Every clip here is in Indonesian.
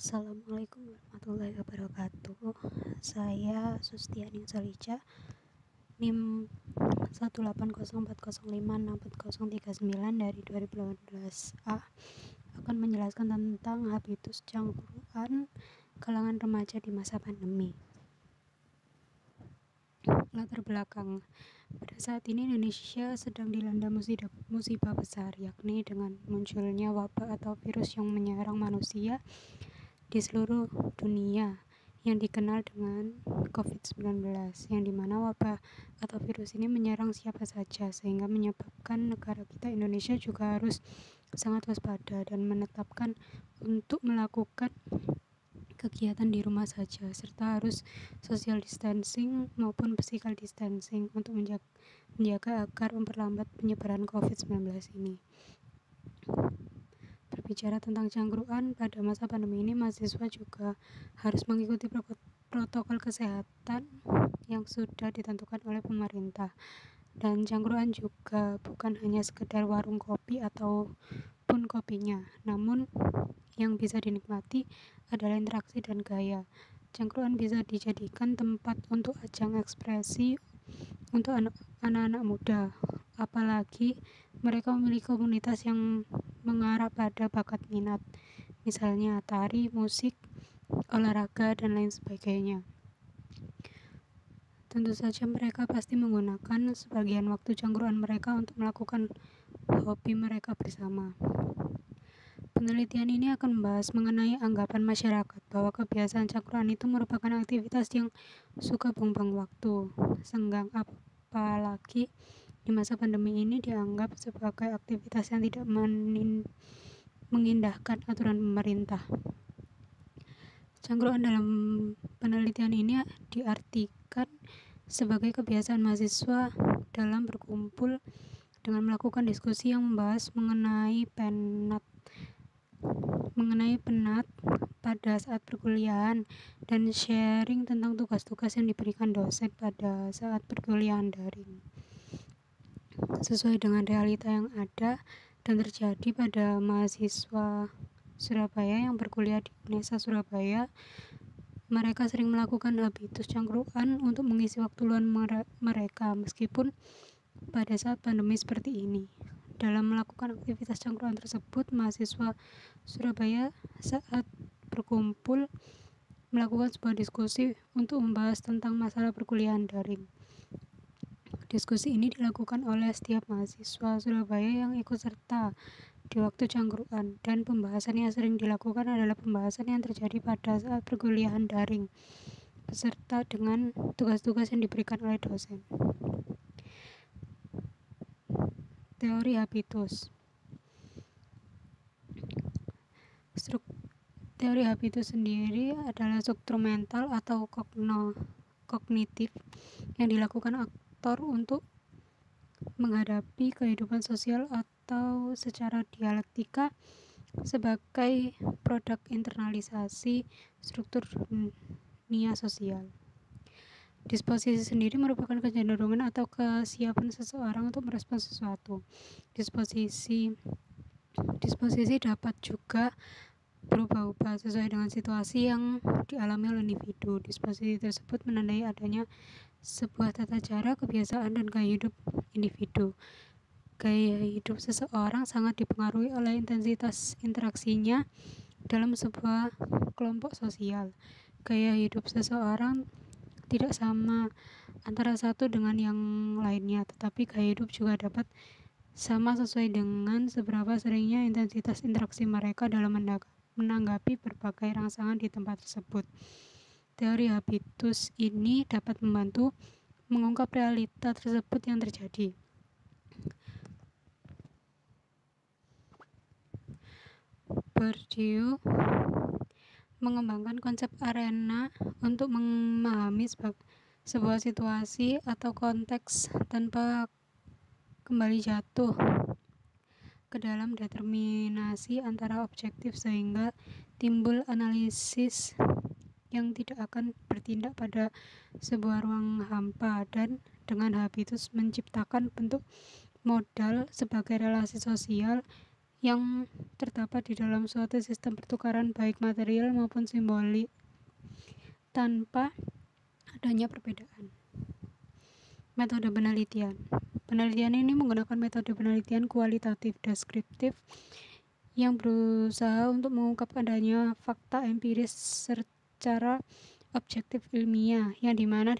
Assalamualaikum warahmatullahi wabarakatuh. Saya Sustianing Salica, NIM 18040564039 dari 2018A, akan menjelaskan tentang habitus cangkruan kalangan remaja di masa pandemi. Latar belakang: pada saat ini Indonesia sedang dilanda musibah besar, yakni dengan munculnya wabah atau virus yang menyerang manusia di seluruh dunia yang dikenal dengan COVID-19, yang dimana wabah atau virus ini menyerang siapa saja, sehingga menyebabkan negara kita Indonesia juga harus sangat waspada dan menetapkan untuk melakukan kegiatan di rumah saja, serta harus social distancing maupun physical distancing untuk menjaga agar memperlambat penyebaran COVID-19 ini. Berbicara tentang cangkruan, pada masa pandemi ini mahasiswa juga harus mengikuti protokol kesehatan yang sudah ditentukan oleh pemerintah. Dan cangkruan juga bukan hanya sekedar warung kopi ataupun kopinya, namun yang bisa dinikmati adalah interaksi dan gaya. Cangkruan bisa dijadikan tempat untuk ajang ekspresi untuk anak-anak muda, apalagi mereka memiliki komunitas yang mengarah pada bakat minat, misalnya tari, musik, olahraga, dan lain sebagainya. Tentu saja mereka pasti menggunakan sebagian waktu cangkruan mereka untuk melakukan hobi mereka bersama. Penelitian ini akan membahas mengenai anggapan masyarakat bahwa kebiasaan cangkruan itu merupakan aktivitas yang suka buang-buang waktu, senggang, apalagi di masa pandemi ini dianggap sebagai aktivitas yang tidak mengindahkan aturan pemerintah. Cangkruan dalam penelitian ini diartikan sebagai kebiasaan mahasiswa dalam berkumpul dengan melakukan diskusi yang membahas mengenai penat pada saat perkuliahan dan sharing tentang tugas-tugas yang diberikan dosen pada saat perkuliahan daring. Sesuai dengan realita yang ada dan terjadi pada mahasiswa Surabaya yang berkuliah di UNESA Surabaya, mereka sering melakukan habitus cangkruan untuk mengisi waktu luang mereka meskipun pada saat pandemi seperti ini. Dalam melakukan aktivitas cangkruan tersebut, mahasiswa Surabaya saat berkumpul melakukan sebuah diskusi untuk membahas tentang masalah perkuliahan daring. Diskusi ini dilakukan oleh setiap mahasiswa Surabaya yang ikut serta di waktu cangkruan, dan pembahasan yang sering dilakukan adalah pembahasan yang terjadi pada saat perkuliahan daring beserta dengan tugas-tugas yang diberikan oleh dosen. Teori habitus. Teori habitus sendiri adalah struktur mental atau kognitif yang dilakukan aktor untuk menghadapi kehidupan sosial atau secara dialektika sebagai produk internalisasi struktur dunia sosial. Disposisi sendiri merupakan kecenderungan atau kesiapan seseorang untuk merespons sesuatu. Disposisi dapat juga berubah-ubah sesuai dengan situasi yang dialami oleh individu. Disposisi tersebut menandai adanya sebuah tata cara, kebiasaan, dan gaya hidup individu. Gaya hidup seseorang sangat dipengaruhi oleh intensitas interaksinya dalam sebuah kelompok sosial. Gaya hidup seseorang tidak sama antara satu dengan yang lainnya, tetapi gaya hidup juga dapat sama sesuai dengan seberapa seringnya intensitas interaksi mereka dalam menanggapi berbagai rangsangan di tempat tersebut. Teori habitus ini dapat membantu mengungkap realita tersebut yang terjadi. Bourdieu mengembangkan konsep arena untuk memahami sebuah situasi atau konteks tanpa kembali jatuh ke dalam determinasi antara objektif, sehingga timbul analisis yang tidak akan bertindak pada sebuah ruang hampa, dan dengan habitus menciptakan bentuk modal sebagai relasi sosial yang terdapat di dalam suatu sistem pertukaran baik material maupun simbolik tanpa adanya perbedaan. Metode penelitian. Penelitian ini menggunakan metode penelitian kualitatif deskriptif yang berusaha untuk mengungkap adanya fakta empiris secara objektif ilmiah yang dimana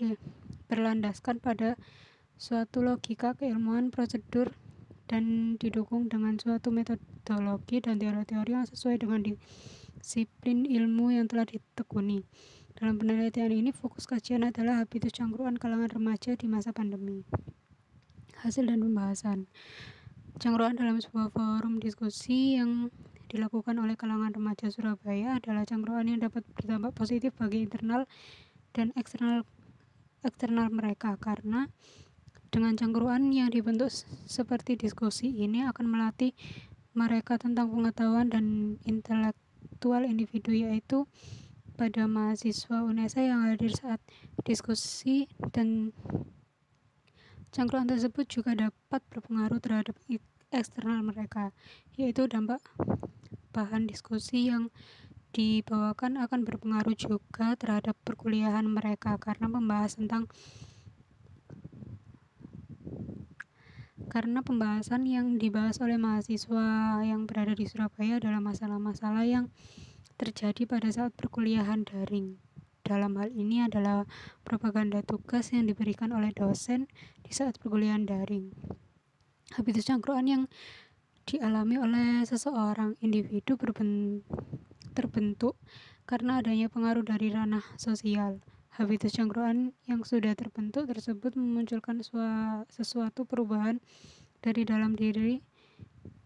berlandaskan pada suatu logika keilmuan prosedur dan didukung dengan suatu metodologi dan teori-teori yang sesuai dengan disiplin ilmu yang telah ditekuni. Dalam penelitian ini, fokus kajian adalah habitus cangkruan kalangan remaja di masa pandemi. Hasil dan pembahasan. Cangkruan dalam sebuah forum diskusi yang dilakukan oleh kalangan remaja Surabaya adalah cangkruan yang dapat berdampak positif bagi internal dan eksternal mereka, karena dengan cangkruan yang dibentuk seperti diskusi ini akan melatih mereka tentang pengetahuan dan intelektual individu, yaitu pada mahasiswa UNESA yang hadir saat diskusi, dan cangkruan tersebut juga dapat berpengaruh terhadap eksternal mereka, yaitu dampak bahan diskusi yang dibawakan akan berpengaruh juga terhadap perkuliahan mereka, karena pembahasan yang dibahas oleh mahasiswa yang berada di Surabaya adalah masalah-masalah yang terjadi pada saat perkuliahan daring. Dalam hal ini adalah propaganda tugas yang diberikan oleh dosen di saat perkuliahan daring. Habitus cangkruan yang dialami oleh seseorang individu terbentuk karena adanya pengaruh dari ranah sosial. Habitus cangkruan yang sudah terbentuk tersebut memunculkan sesuatu perubahan dari dalam diri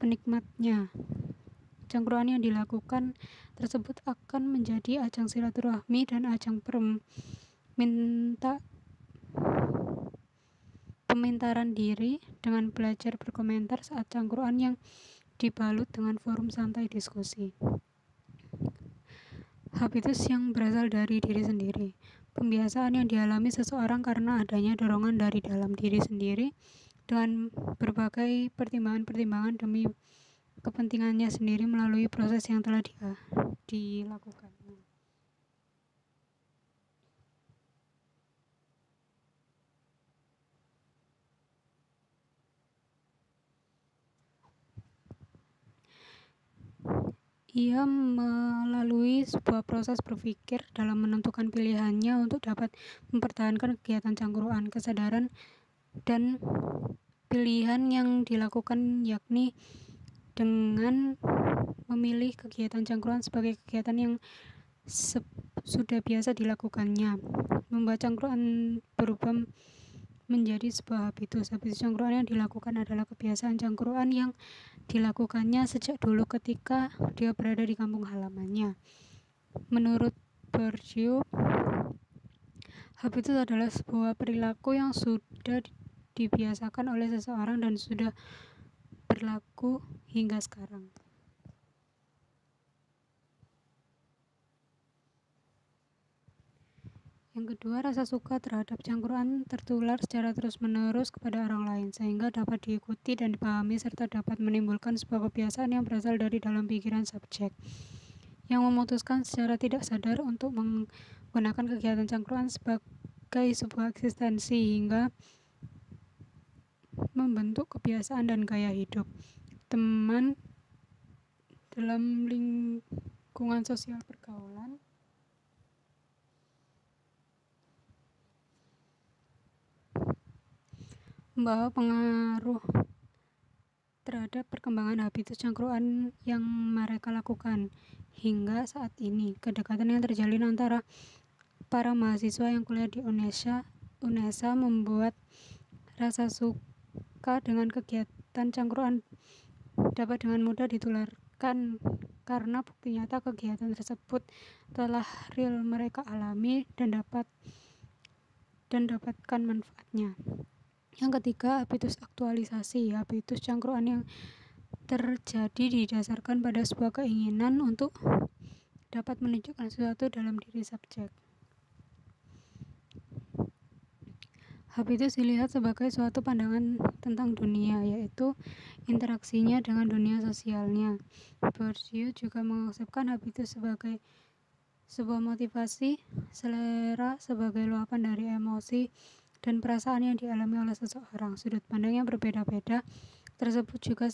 penikmatnya. Cangkruan yang dilakukan tersebut akan menjadi ajang silaturahmi dan ajang pemintaran diri dengan belajar berkomentar saat cangkruan yang dibalut dengan forum santai diskusi. Habitus yang berasal dari diri sendiri. Pembiasaan yang dialami seseorang karena adanya dorongan dari dalam diri sendiri dengan berbagai pertimbangan-pertimbangan demi kepentingannya sendiri melalui proses yang telah dilakukan. Ia melalui sebuah proses berpikir dalam menentukan pilihannya untuk dapat mempertahankan kegiatan cangkruan. Kesadaran dan pilihan yang dilakukan yakni dengan memilih kegiatan cangkruan sebagai kegiatan yang sudah biasa dilakukannya, membuat cangkruan berubah menjadi sebuah habitus. Habitus cangkruan yang dilakukan adalah kebiasaan cangkruan yang dilakukannya sejak dulu ketika dia berada di kampung halamannya. Menurut Bourdieu, habitus adalah sebuah perilaku yang sudah dibiasakan oleh seseorang dan sudah berlaku hingga sekarang. Yang kedua, rasa suka terhadap cangkruan tertular secara terus-menerus kepada orang lain, sehingga dapat diikuti dan dipahami serta dapat menimbulkan sebuah kebiasaan yang berasal dari dalam pikiran subjek, yang memutuskan secara tidak sadar untuk menggunakan kegiatan cangkruan sebagai sebuah eksistensi hingga membentuk kebiasaan dan gaya hidup. Teman dalam lingkungan sosial pergaulan membawa pengaruh terhadap perkembangan habitus cangkruan yang mereka lakukan hingga saat ini. Kedekatan yang terjalin antara para mahasiswa yang kuliah di UNESA membuat rasa suka dengan kegiatan cangkruan dapat dengan mudah ditularkan, karena bukti nyata kegiatan tersebut telah real mereka alami dan dapatkan manfaatnya. Yang ketiga, habitus aktualisasi. Habitus cangkruan yang terjadi didasarkan pada sebuah keinginan untuk dapat menunjukkan sesuatu dalam diri subjek. Habitus dilihat sebagai suatu pandangan tentang dunia, yaitu interaksinya dengan dunia sosialnya. Bourdieu juga mengonsepkan habitus sebagai sebuah motivasi, selera sebagai luapan dari emosi dan perasaan yang dialami oleh seseorang. Sudut pandang yang berbeda-beda tersebut juga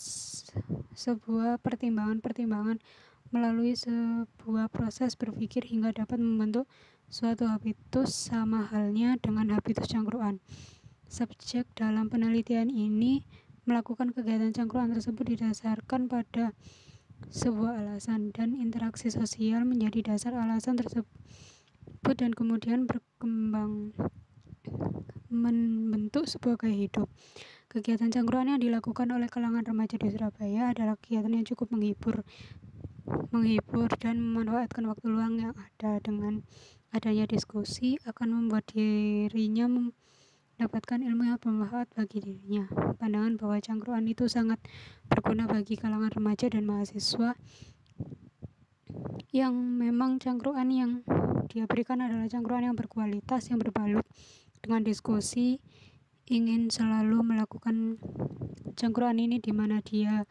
sebuah pertimbangan-pertimbangan melalui sebuah proses berpikir hingga dapat membentuk suatu habitus, sama halnya dengan habitus cangkruan. Subjek dalam penelitian ini melakukan kegiatan cangkruan tersebut didasarkan pada sebuah alasan, dan interaksi sosial menjadi dasar alasan tersebut dan kemudian berkembang membentuk sebuah gaya hidup. Kegiatan cangkruan yang dilakukan oleh kalangan remaja di Surabaya adalah kegiatan yang cukup menghibur dan memanfaatkan waktu luang yang ada. Dengan adanya diskusi akan membuat dirinya mendapatkan ilmu yang bermanfaat bagi dirinya. Pandangan bahwa cangkruan itu sangat berguna bagi kalangan remaja dan mahasiswa, yang memang cangkruan yang dia berikan adalah cangkruan yang berkualitas, yang berbalut dengan diskusi, ingin selalu melakukan cangkruan ini di mana dia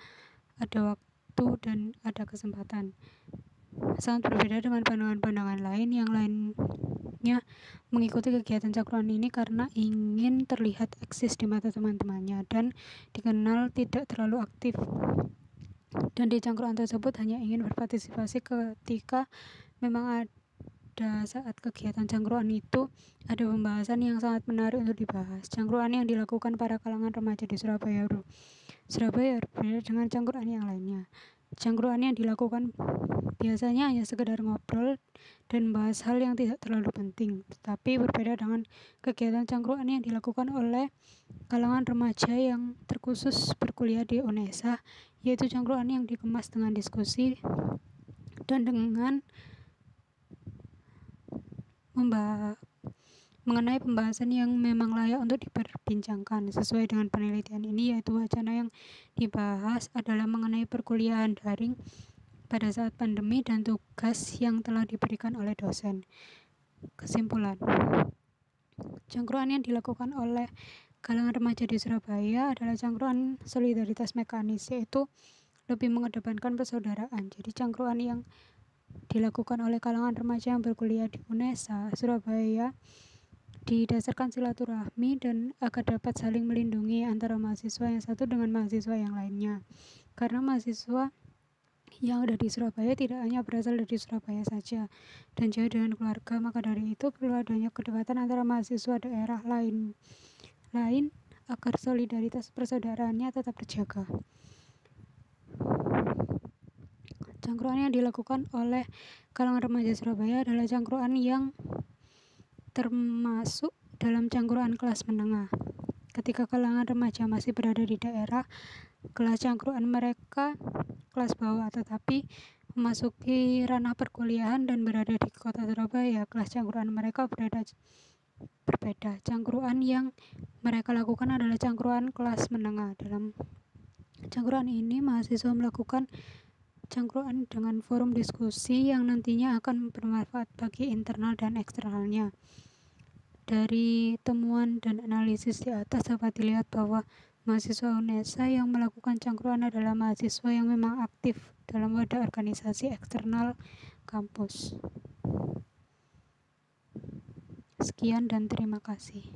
ada waktu dan ada kesempatan. Sangat berbeda dengan pandangan-pandangan lain yang lainnya mengikuti kegiatan cangkruan ini karena ingin terlihat eksis di mata teman-temannya dan dikenal tidak terlalu aktif. Dan di cangkruan tersebut hanya ingin berpartisipasi ketika memang ada saat kegiatan cangkruan itu ada pembahasan yang sangat menarik untuk dibahas. Cangkruan yang dilakukan para kalangan remaja di Surabaya berbeda dengan cangkruan yang lainnya. Cangkruan yang dilakukan biasanya hanya sekedar ngobrol dan bahas hal yang tidak terlalu penting, tetapi berbeda dengan kegiatan cangkruan yang dilakukan oleh kalangan remaja yang terkhusus berkuliah di UNESA, yaitu cangkruan yang dikemas dengan diskusi dan dengan mengenai pembahasan yang memang layak untuk diperbincangkan. Sesuai dengan penelitian ini, yaitu wacana yang dibahas adalah mengenai perkuliahan daring pada saat pandemi dan tugas yang telah diberikan oleh dosen. Kesimpulan, cangkruan yang dilakukan oleh kalangan remaja di Surabaya adalah cangkruan solidaritas mekanis, yaitu lebih mengedepankan persaudaraan. Jadi cangkruan yang dilakukan oleh kalangan remaja yang berkuliah di UNESA Surabaya didasarkan silaturahmi dan agar dapat saling melindungi antara mahasiswa yang satu dengan mahasiswa yang lainnya. Karena mahasiswa yang ada di Surabaya tidak hanya berasal dari Surabaya saja dan jauh dengan keluarga, maka dari itu perlu adanya kedekatan antara mahasiswa daerah lain agar solidaritas persaudaraannya tetap terjaga. Cangkruan yang dilakukan oleh kalangan remaja Surabaya adalah cangkruan yang termasuk dalam cangkruan kelas menengah. Ketika kalangan remaja masih berada di daerah, kelas cangkruan mereka kelas bawah, tetapi memasuki ranah perkuliahan dan berada di kota Surabaya, kelas cangkruan mereka berbeda. Cangkruan yang mereka lakukan adalah cangkruan kelas menengah. Dalam cangkruan ini, mahasiswa melakukan cangkruan dengan forum diskusi yang nantinya akan bermanfaat bagi internal dan eksternalnya. Dari temuan dan analisis di atas dapat dilihat bahwa mahasiswa UNESA yang melakukan cangkruan adalah mahasiswa yang memang aktif dalam wadah organisasi eksternal kampus. Sekian dan terima kasih.